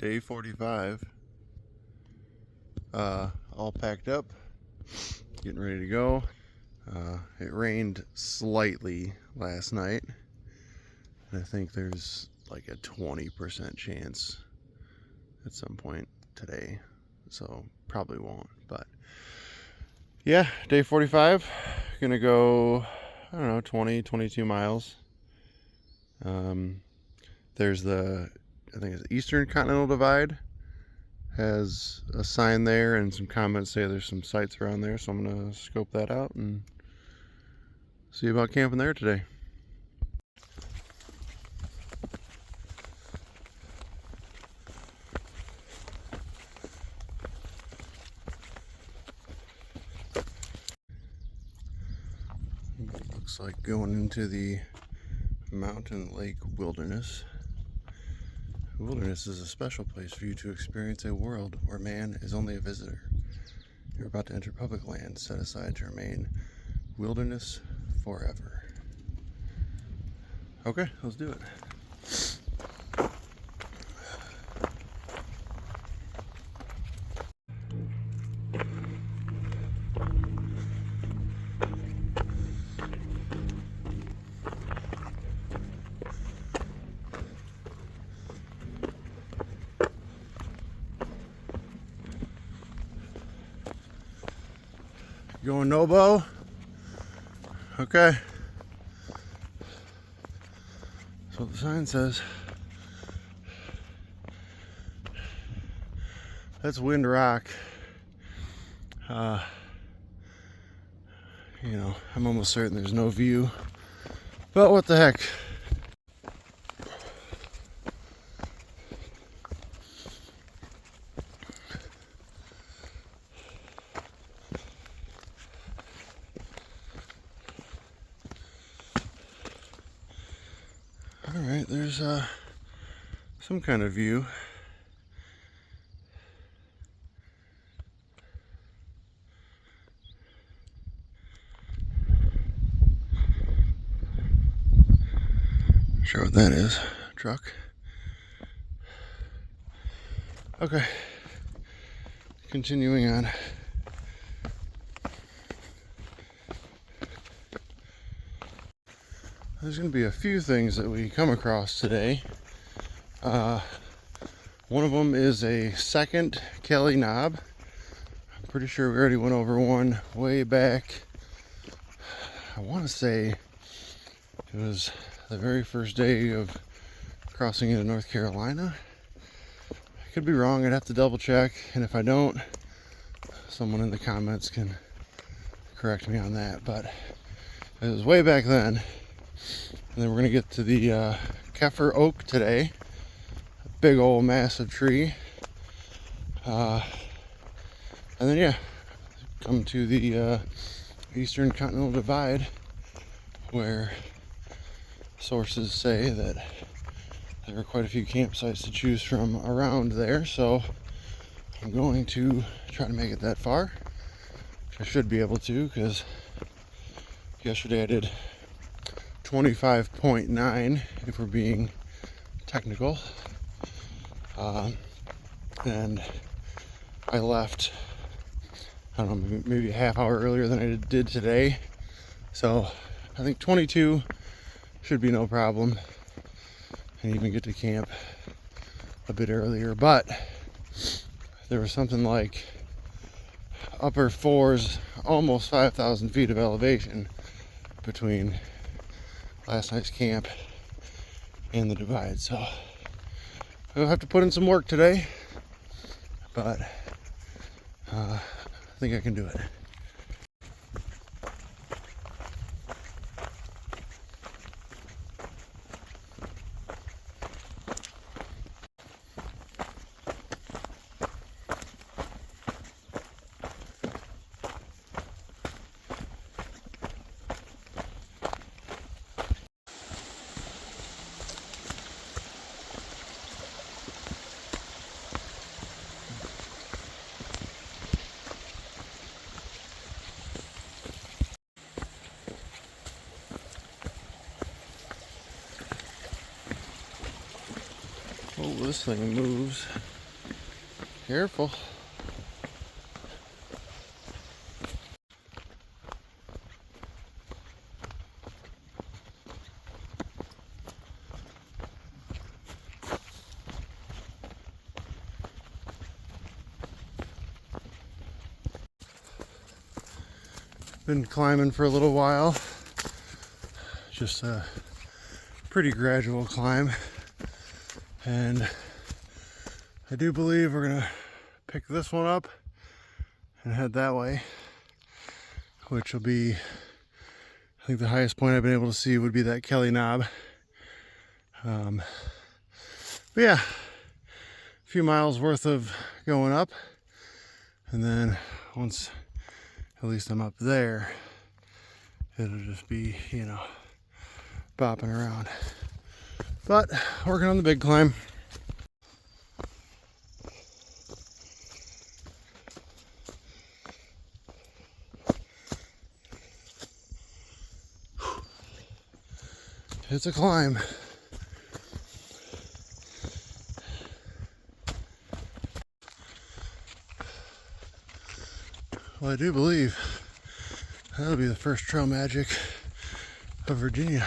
Day 45. All packed up, getting ready to go. It rained slightly last night, and I think there's like a 20% chance at some point today, so probably won't. But yeah, day 45, gonna go, I don't know, 22 miles. There's I think it's Eastern Continental Divide has a sign there, and some comments say there's some sites around there, so I'm gonna scope that out and see about camping there today. Looks like going into the mountain lake wilderness. The wilderness is a special place for you to experience a world where man is only a visitor. You're about to enter public land set aside to remain wilderness forever. Okay, let's do it. Going no-bow? Okay. That's what the sign says. That's Wind Rock. You know, I'm almost certain there's no view, but what the heck. All right, there's some kind of view. Not sure what that is. Truck. Okay. Continuing on. There's going to be a few things that we come across today. One of them is a second Kelly knob. I'm pretty sure we already went over one way back. I want to say it was the very first day of crossing into North Carolina. I could be wrong, I'd have to double check, and if I don't, someone in the comments can correct me on that, but it was way back then. And then we're going to get to the Kefir oak today, a big old massive tree. And then yeah, come to the Eastern Continental Divide, where sources say that there are quite a few campsites to choose from around there. So I'm going to try to make it that far, which I should be able to, because yesterday I did 25.9 if we're being technical, and I left, I don't know, maybe a half hour earlier than I did today, so I think 22 should be no problem, and even get to camp a bit earlier. But there was something like upper fours, almost 5,000 feet of elevation between last night's camp and the divide, so I'll have to put in some work today, but I think I can do it. Oh, this thing moves. Careful. Been climbing for a little while. Just a pretty gradual climb. And I do believe we're gonna pick this one up and head that way, which will be, I think the highest point I've been able to see would be that Kelly Knob. But yeah, a few miles worth of going up, and then once at least I'm up there, it'll just be, you know, bopping around. But working on the big climb. It's a climb. Well, I do believe that'll be the first trail magic of Virginia.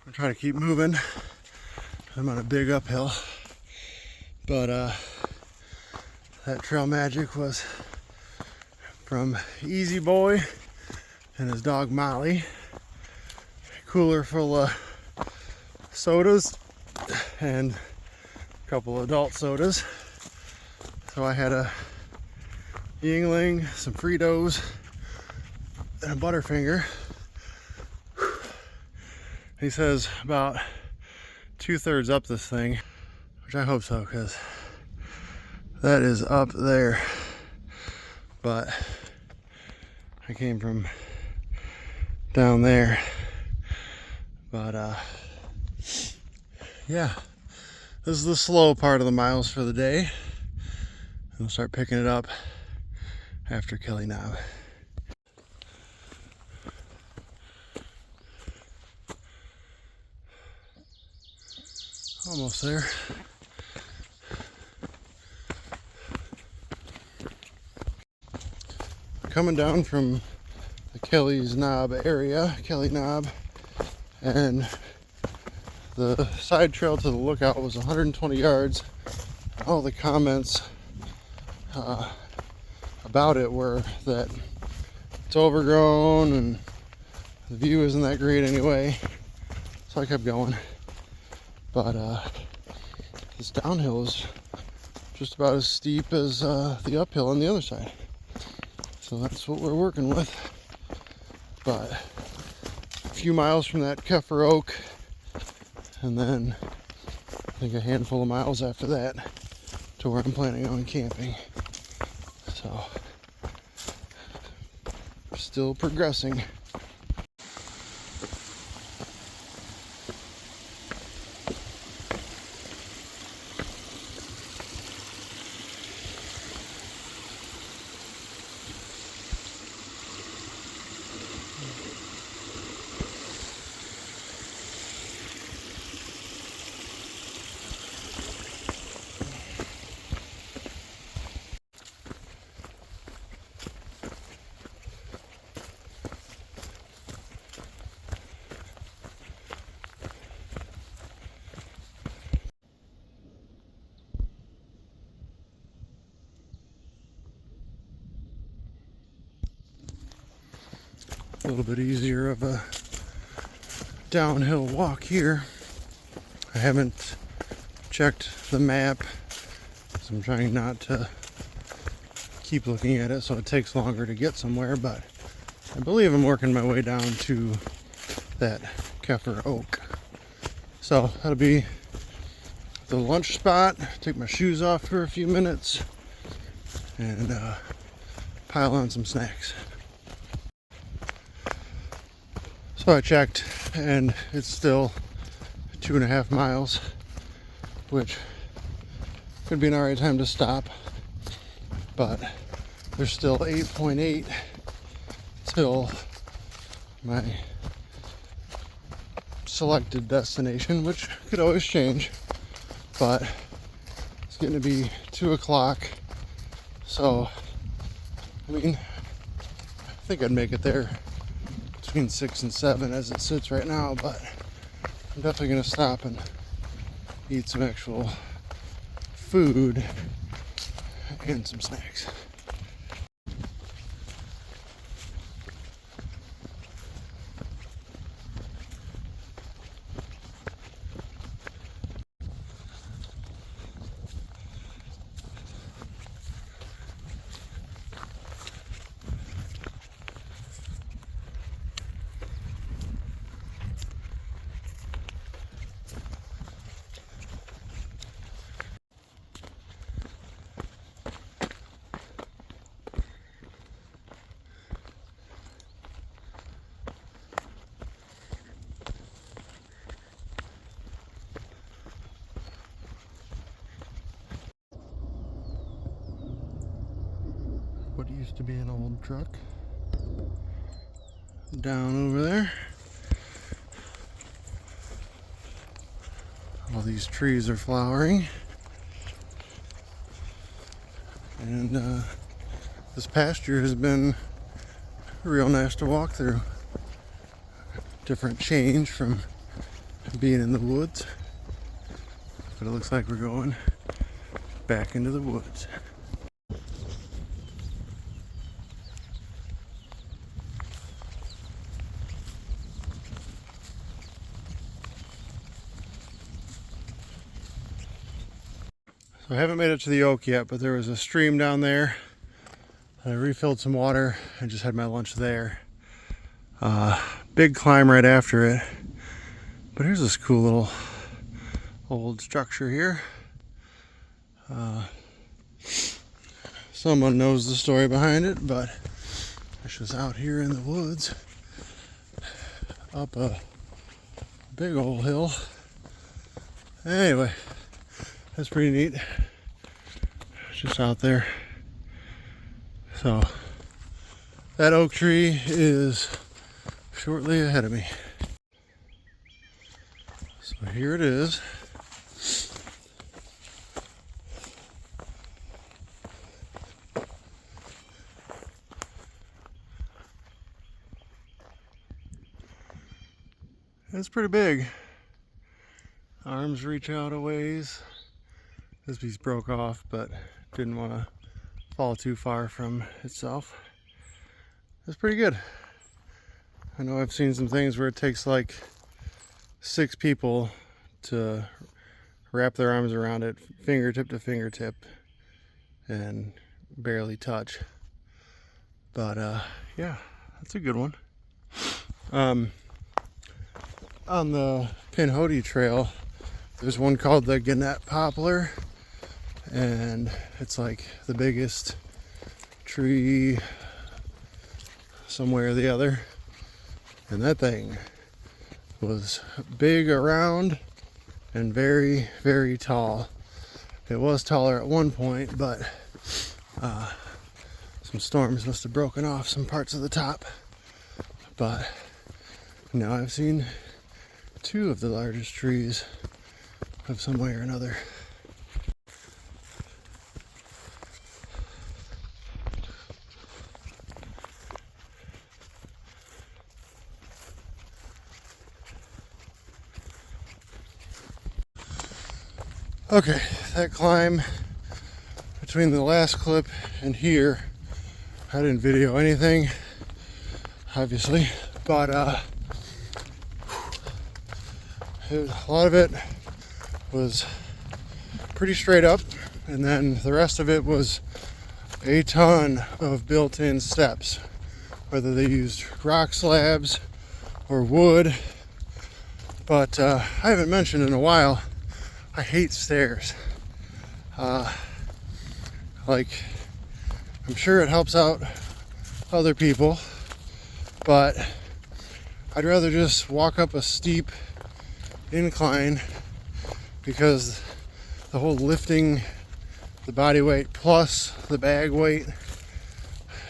I'm trying to keep moving. I'm on a big uphill, but that trail magic was from Easy Boy and his dog Molly. Cooler full of sodas and a couple adult sodas. So I had a Yingling, some Fritos, and a Butterfinger. He says about 2/3 up this thing, which I hope so, because that is up there. But I came from down there. But yeah, this is the slow part of the miles for the day. And we'll start picking it up after Kelly Knob. Almost there. Coming down from the Kelly's Knob area, Kelly Knob, and the side trail to the lookout was 120 yards. All the comments about it were that it's overgrown and the view isn't that great anyway, so I kept going. But this downhill is just about as steep as the uphill on the other side, so that's what we're working with. But a few miles from that Keffer Oak, and then I think a handful of miles after that to where I'm planning on camping. So still progressing. A little bit easier of a downhill walk here. I haven't checked the map, so I'm trying not to keep looking at it so it takes longer to get somewhere, but I believe I'm working my way down to that Keffer Oak. So that'll be the lunch spot. Take my shoes off for a few minutes and pile on some snacks. So I checked, and it's still 2.5 miles, which could be an alright time to stop, but there's still 8.8 till my selected destination, which could always change. But getting to be 2 o'clock. So, I mean, I think I'd make it there between 6 and 7 as it sits right now, but I'm definitely going to stop and eat some actual food and some snacks. What used to be an old truck down over there. All these trees are flowering, and this pasture has been real nice to walk through. Different change from being in the woods, but it looks like we're going back into the woods. So I haven't made it to the oak yet, but there was a stream down there. I refilled some water and just had my lunch there. Big climb right after it. But here's this cool little old structure here. Someone knows the story behind it, but it's just out here in the woods, up a big old hill. Anyway, that's pretty neat. It's just out there. So that oak tree is shortly ahead of me. So here it is. It's pretty big. Arms reach out a ways. This piece broke off, but didn't want to fall too far from itself. It's pretty good. I know I've seen some things where it takes like 6 people to wrap their arms around it, fingertip to fingertip, and barely touch. But yeah, that's a good one. On the Pinhoti Trail, there's one called the Gannett Poplar, and it's like the biggest tree somewhere or the other. And that thing was big around and very, very tall. It was taller at one point, but some storms must have broken off some parts of the top. But now I've seen 2 of the largest trees of some way or another. Okay, that climb between the last clip and here, I didn't video anything, obviously, but a lot of it was pretty straight up, and then the rest of it was a ton of built-in steps, whether they used rock slabs or wood. But I haven't mentioned in a while, I hate stairs. Like, I'm sure it helps out other people, but I'd rather just walk up a steep incline, because the whole lifting the body weight plus the bag weight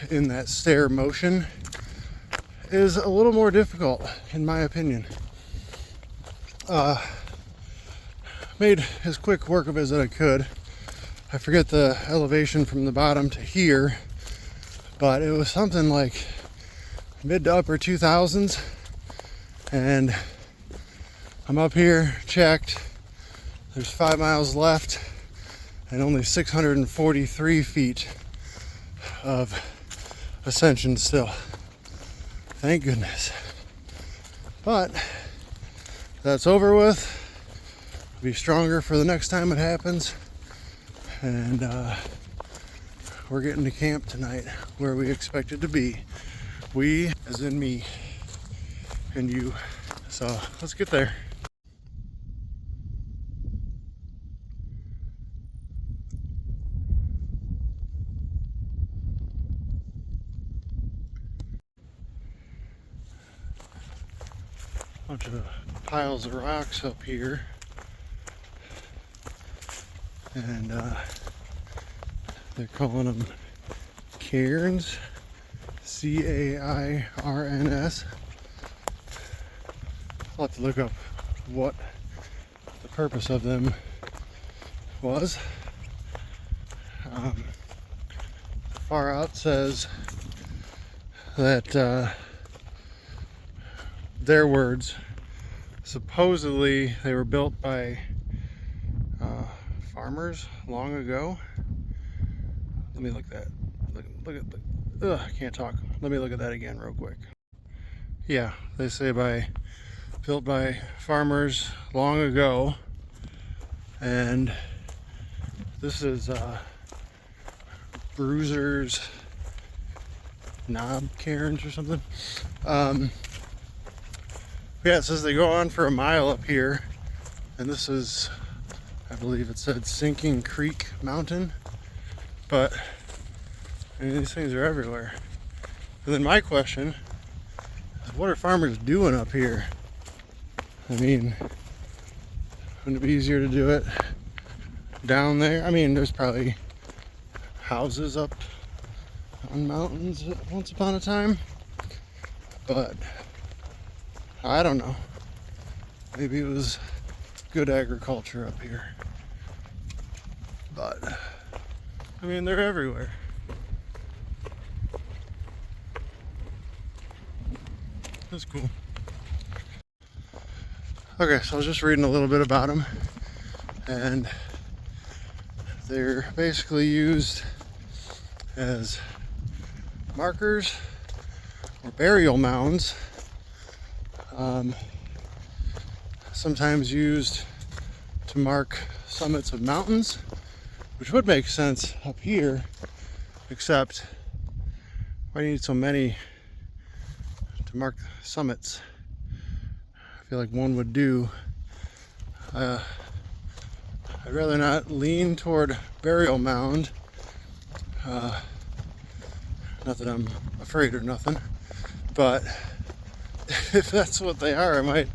in that stair motion is a little more difficult, in my opinion. Made as quick work of it as I could. I forget the elevation from the bottom to here, but it was something like mid to upper 2000s. And I'm up here, checked. There's 5 miles left and only 643 feet of ascension still. Thank goodness. But that's over with. I'll be stronger for the next time it happens. And we're getting to camp tonight where we expected to be. We, as in me and you. So let's get there. Bunch of piles of rocks up here. And they're calling them cairns, C-A-I-R-N-S. I'll have to look up what the purpose of them was. Far out says that their words, supposedly they were built by farmers long ago. Let me look at that. Look at the. I can't talk. Let me look at that again real quick. Yeah, they say built by farmers long ago, and this is Bruiser's Knob Cairns or something. Yeah, it says they go on for a mile up here, and this is, I believe it said Sinking Creek Mountain, but I mean, these things are everywhere. And then my question is, what are farmers doing up here? I mean, wouldn't it be easier to do it down there? I mean, there's probably houses up on mountains once upon a time, but I don't know. Maybe it was good agriculture up here. But, I mean, they're everywhere. That's cool. Okay, so I was just reading a little bit about them. And they're basically used as markers or burial mounds. Sometimes used to mark summits of mountains, which would make sense up here, except why do you need so many to mark summits? I feel like one would do. I'd rather not lean toward burial mound. Not that I'm afraid or nothing, but if that's what they are, I might,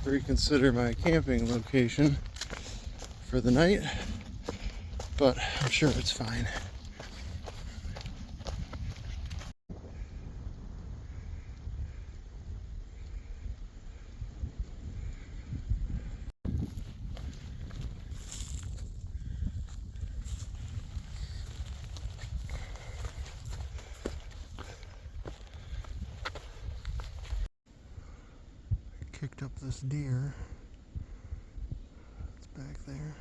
reconsider my camping location for the night, but I'm sure it's fine. Kicked up this deer. It's back there.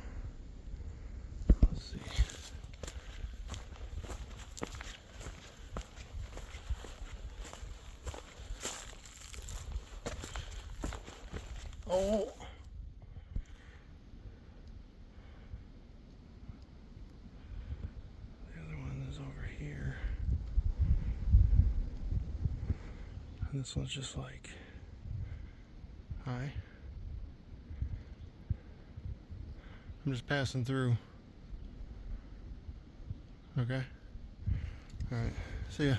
Let's see. Oh. The other one is over here. And this one's just like, hi. I'm just passing through. Okay. Alright. See ya.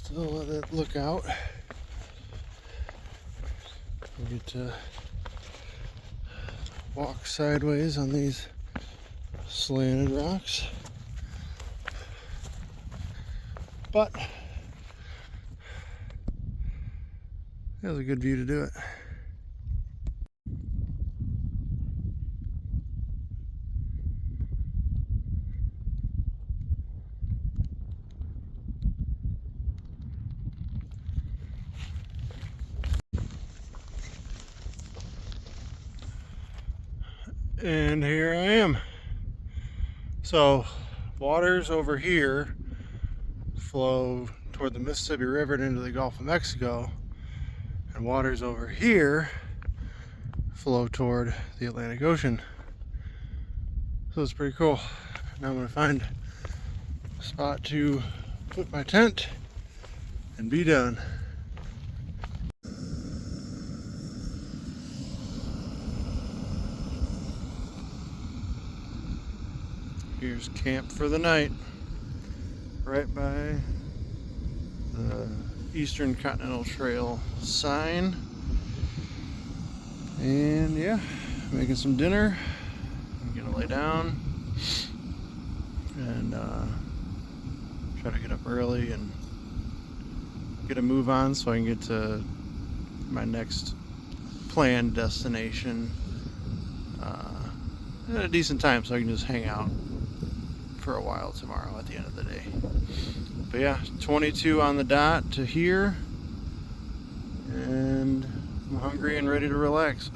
Still at that lookout. We get to walk sideways on these slanted rocks. But it was a good view to do it. And here I am. So waters over here flow toward the Mississippi River and into the Gulf of Mexico, and waters over here flow toward the Atlantic Ocean. So it's pretty cool. Now I'm gonna find a spot to put my tent and be done. Here's camp for the night, right by the Eastern Continental Trail sign. And yeah, making some dinner. I'm gonna lay down and try to get up early and get a move on so I can get to my next planned destination at a decent time, so I can just hang out for a while tomorrow at the end of the day. But yeah, 22 on the dot to here, and I'm hungry and ready to relax.